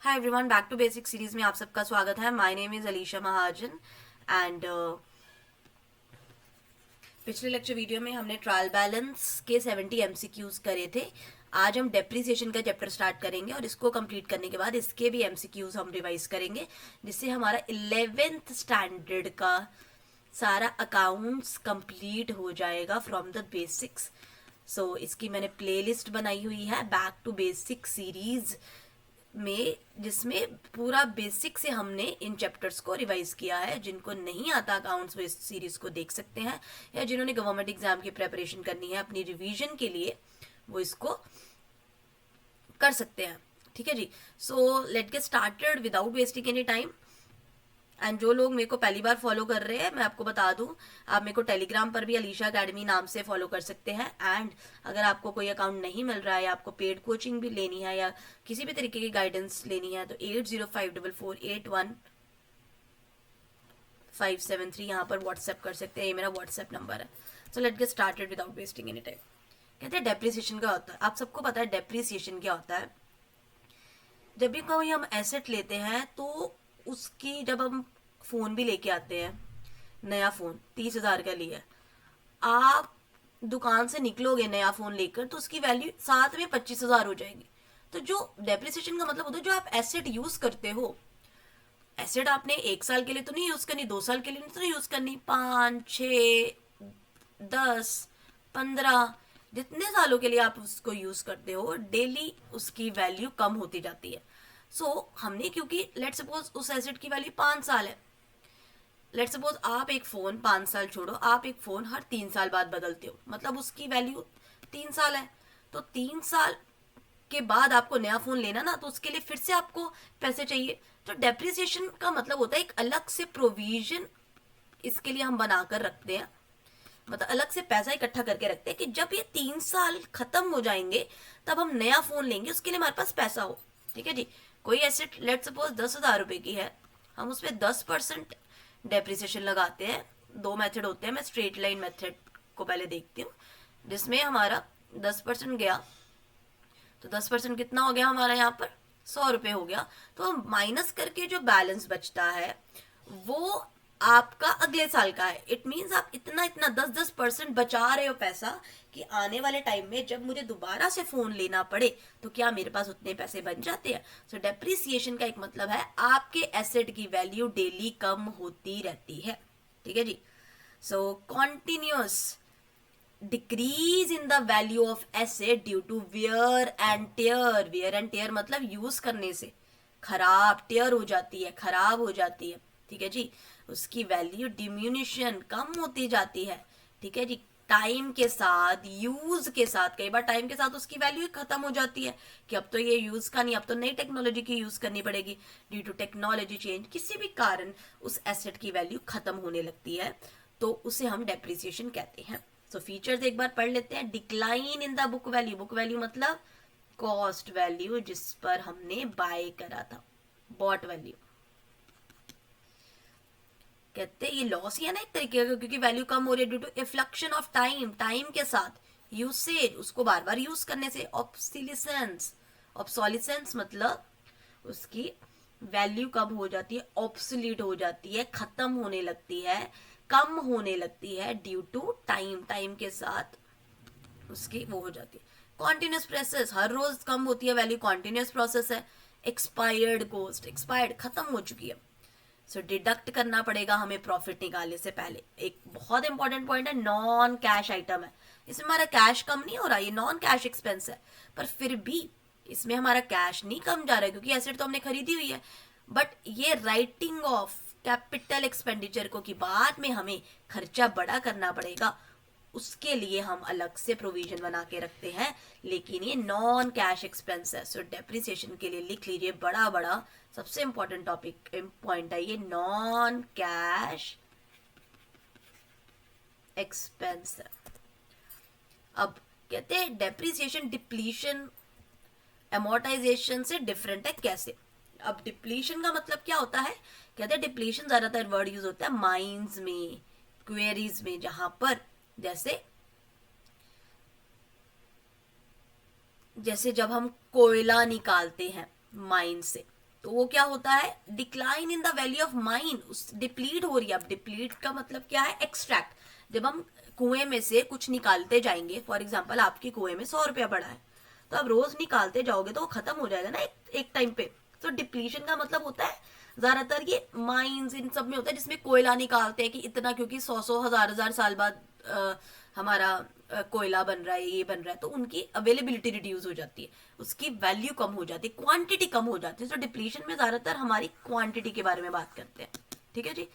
Hi everyone, back to basic series में आप सबका स्वागत है। My name is Alisha Mahajan and पिछले लेक्चर वीडियो में हमने ट्रायल बैलेंस के 70 एमसीक्यूज करे थे। आज हम डेप्रिसिएशन का चैप्टर स्टार्ट करेंगे और इसको कंप्लीट करने के बाद इसके भी एमसीक्यूज हम रिवाइज करेंगे, जिससे हमारा 11th स्टैंडर्ड का सारा अकाउंट्स कंप्लीट हो जाएगा फ्रॉम द बेसिक्स। सो इसकी मैंने प्लेलिस्ट बनाई हुई है बैक टू बेसिक सीरीज में, जिसमें पूरा बेसिक से हमने इन चैप्टर्स को रिवाइज किया है। जिनको नहीं आता अकाउंट्स वो इस सीरीज को देख सकते हैं, या जिन्होंने गवर्नमेंट एग्जाम की प्रेपरेशन करनी है अपनी रिवीजन के लिए वो इसको कर सकते हैं। ठीक है जी। So let get started without wasting any time. And जो लोग मेरे को पहली बार फॉलो कर रहे हैं, मैं आपको बता दूं, आप मेरे को टेलीग्राम पर भी अलीशा अकेडमी नाम से फॉलो कर सकते हैं। एंड अगर आपको कोई अकाउंट नहीं मिल रहा है या आपको पेड कोचिंग भी लेनी है या किसी भी तरीके की गाइडेंस लेनी है तो 8054481573 यहाँ पर व्हाट्सएप कर सकते हैं। ये मेरा व्हाट्सएप नंबर है। सो let get started without wasting any time. कहते हैं डेप्रिसिएशन क्या होता है। आप सबको पता है डेप्रिसिएशन क्या होता है। जब भी कोई हम एसेट लेते हैं तो उसकी, जब हम फोन भी लेके आते हैं, नया फोन 30,000 का लिया, आप दुकान से निकलोगे नया फोन लेकर तो उसकी वैल्यू साथ में 25,000 हो जाएगी। तो जो डेप्रिसिएशन का मतलब होता है, जो आप एसेट यूज करते हो, एसेट आपने 1 साल के लिए तो नहीं यूज करनी, 2 साल के लिए तो नहीं यूज करनी, 5, 6, 10, 15 जितने सालों के लिए आप उसको यूज करते हो, डेली उसकी वैल्यू कम होती जाती है। हमने, क्योंकि लेट सपोज उस एसेट की वैल्यू 5 साल है, लेट सपोज आप एक फोन 5 साल छोड़ो, आप एक फोन हर 3 साल बाद बदलते हो, मतलब उसकी वैल्यू 3 साल है। तो 3 साल के बाद आपको नया फोन लेना ना, तो उसके लिए फिर से आपको पैसे चाहिए। तो डेप्रिसिएशन का मतलब होता है एक अलग से प्रोविजन इसके लिए हम बनाकर रखते हैं, मतलब अलग से पैसा इकट्ठा करके रखते हैं कि जब ये 3 साल खत्म हो जाएंगे तब हम नया फोन लेंगे, उसके लिए हमारे पास पैसा हो। ठीक है जी। कोई एसेट लेट सपोज 10,000 रुपए की है, हम उसमें 10% डेप्रिसिएशन लगाते हैं। 2 मेथड होते हैं, मैं स्ट्रेट लाइन मेथड को पहले देखती हूँ, जिसमें हमारा 10% गया तो 10% कितना हो गया हमारा, यहाँ पर 100 रुपए हो गया। तो माइनस करके जो बैलेंस बचता है वो आपका अगले साल का है। इट मीन्स आप इतना इतना 10-10% बचा रहे हो पैसा, कि आने वाले टाइम में जब मुझे दोबारा से फोन लेना पड़े तो क्या मेरे पास उतने पैसे बन जाते हैं। सो डेप्रिसिएशन का एक मतलब है आपके एसेट की वैल्यू डेली कम होती रहती है। ठीक है जी। So continuous decrease in the value of asset due to wear and tear. Wear and tear मतलब यूज करने से खराब, टेयर हो जाती है, खराब हो जाती है। ठीक है जी। उसकी वैल्यू डिम्यूनिशन, कम होती जाती है। ठीक है जी। टाइम के साथ, यूज के साथ, कई बार टाइम के साथ उसकी वैल्यू खत्म हो जाती है कि अब तो ये यूज का नहीं, अब तो नई टेक्नोलॉजी की यूज करनी पड़ेगी। ड्यू टू टेक्नोलॉजी चेंज, किसी भी कारण उस एसेट की वैल्यू खत्म होने लगती है, तो उसे हम डेप्रिसिएशन कहते हैं। सो फीचर्स एक बार पढ़ लेते हैं। Decline in the book value. Book value मतलब कॉस्ट वैल्यू, जिस पर हमने बाय करा था, बॉट वैल्यू। कहते हैं ये लॉस ही है ना एक तरीके का, क्योंकि वैल्यू कम हो रही है due to effluxion of time, time के साथ यूसेज, उसको बार बार यूज करने से। ऑब्सोलिसेंस, ऑब्सोलिसेंस मतलब उसकी वैल्यू कम हो जाती है, ऑब्सोलीट हो जाती है, खत्म होने लगती है, कम होने लगती है ड्यू टू टाइम, टाइम के साथ उसकी वो हो जाती है। कॉन्टिन्यूस प्रोसेस, हर रोज कम होती है वैल्यू, कॉन्टिन्यूस प्रोसेस है। एक्सपायर्ड कॉस्ट, एक्सपायर्ड, खत्म हो चुकी है। सो डिडक्ट करना पड़ेगा हमें प्रॉफिट निकालने से पहले। एक बहुत इंपॉर्टेंट पॉइंट है, नॉन कैश आइटम है, इसमें हमारा कैश कम नहीं हो रहा, ये नॉन कैश एक्सपेंस है, पर फिर भी इसमें हमारा कैश नहीं कम जा रहा है क्योंकि एसेट तो हमने खरीदी हुई है। बट ये राइटिंग ऑफ कैपिटल एक्सपेंडिचर को कि बाद में हमें खर्चा बड़ा करना पड़ेगा, उसके लिए हम अलग से प्रोविजन बना के रखते हैं, लेकिन ये नॉन कैश एक्सपेंस है। सो डेप्रिसिएशन के लिए लिख लीजिए बड़ा बड़ा, सबसे इंपॉर्टेंट टॉपिक पॉइंट है ये, नॉन कैश एक्सपेंस है। अब कहते हैं डेप्रिसिएशन डिप्लीशन एमोर्टाइजेशन से डिफरेंट है। कैसे? अब डिप्लीशन का मतलब क्या होता है? कहते हैं डिप्लीशन ज्यादातर वर्ड यूज होता है माइंस में, क्वेरीज में, जहां पर जैसे जब हम कोयला निकालते हैं माइन से, तो वो क्या होता है, decline in the value of mine, उस डिप्लीट हो रही है। अब डिप्लीट का मतलब क्या है, एक्सट्रैक्ट। जब हम कुएं में से कुछ निकालते जाएंगे, फॉर एग्जाम्पल आपके कुएं में 100 रुपया पड़ा है, तो आप रोज निकालते जाओगे तो वो खत्म हो जाएगा ना एक टाइम पे। तो डिप्लीशन का मतलब होता है, ज्यादातर ये माइंस इन सब में होता है जिसमें कोयला निकालते हैं कि इतना, क्योंकि 100 हजार साल बाद हमारा कोयला बन रहा है, ये बन रहा है, तो उनकी अवेलेबिलिटी रिड्यूस हो जाती है, उसकी वैल्यू कम हो जाती है, क्वांटिटी कम हो जाती है। तो डिप्लीशन में ज्यादातर हमारी क्वांटिटी के बारे में बात करते हैं। ठीक है जी।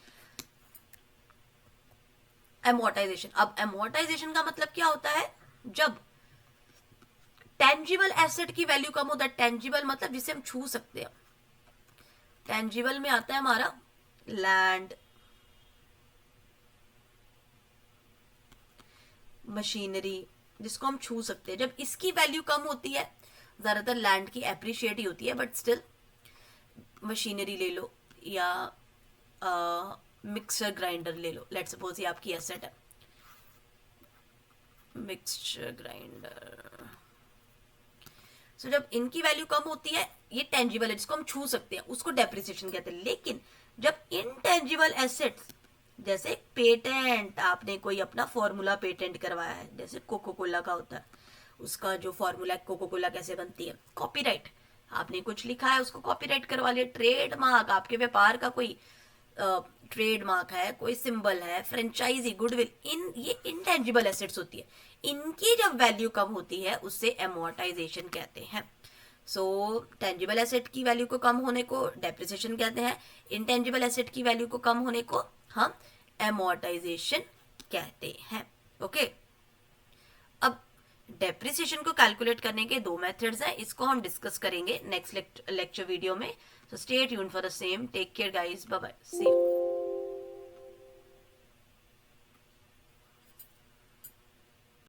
एमोर्टाइजेशन, अब एमोर्टाइजेशन का मतलब क्या होता है, जब टेंजिबल एसेट की वैल्यू कम होता है। टेंजिबल मतलब जिसे हम छू सकते हैं। टेंजिबल में आता है हमारा लैंड, मशीनरी, जिसको हम छू सकते हैं। जब इसकी वैल्यू कम होती है, ज्यादातर लैंड की एप्रिशिएट ही होती है, बट स्टिल मशीनरी ले लो या मिक्सर ग्राइंडर ले लो, लेट्स सपोज ये आपकी एसेट है, मिक्सचर ग्राइंडर। सो जब इनकी वैल्यू कम होती है, ये टेंजिबल है जिसको हम छू सकते हैं, उसको डेप्रिसिएशन कहते हैं। लेकिन जब इनटेंजिबल एसेट्स, जैसे पेटेंट, आपने कोई अपना फॉर्मूला पेटेंट करवाया है, जैसे कोको कोला का होता है, उसका जो फॉर्मूला है कोको कोला कैसे बनती है, कॉपीराइट, आपने कुछ लिखा है उसको कॉपीराइट करवा लिया। ट्रेडमार्क, आपके व्यापार का कोई ट्रेडमार्क है, कोई सिंबल है, फ्रेंचाइजी, गुडविल, ये इनटेंजिबल एसेट्स होती है। इनकी जब वैल्यू कम होती है उससे एमोर्टाइजेशन कहते हैं। सो टेंजिबल एसेट की वैल्यू को कम होने को डेप्रिसिएशन कहते हैं, इनटेंजिबल एसेट की वैल्यू को कम होने को हम एमोर्टाइजेशन कहते हैं। ओके, अब डेप्रिसिएशन को कैलकुलेट करने के दो मेथड्स हैं, इसको हम डिस्कस करेंगे नेक्स्ट लेक्चर वीडियो में। So stay tuned for the same, take care guys, bye bye, see you.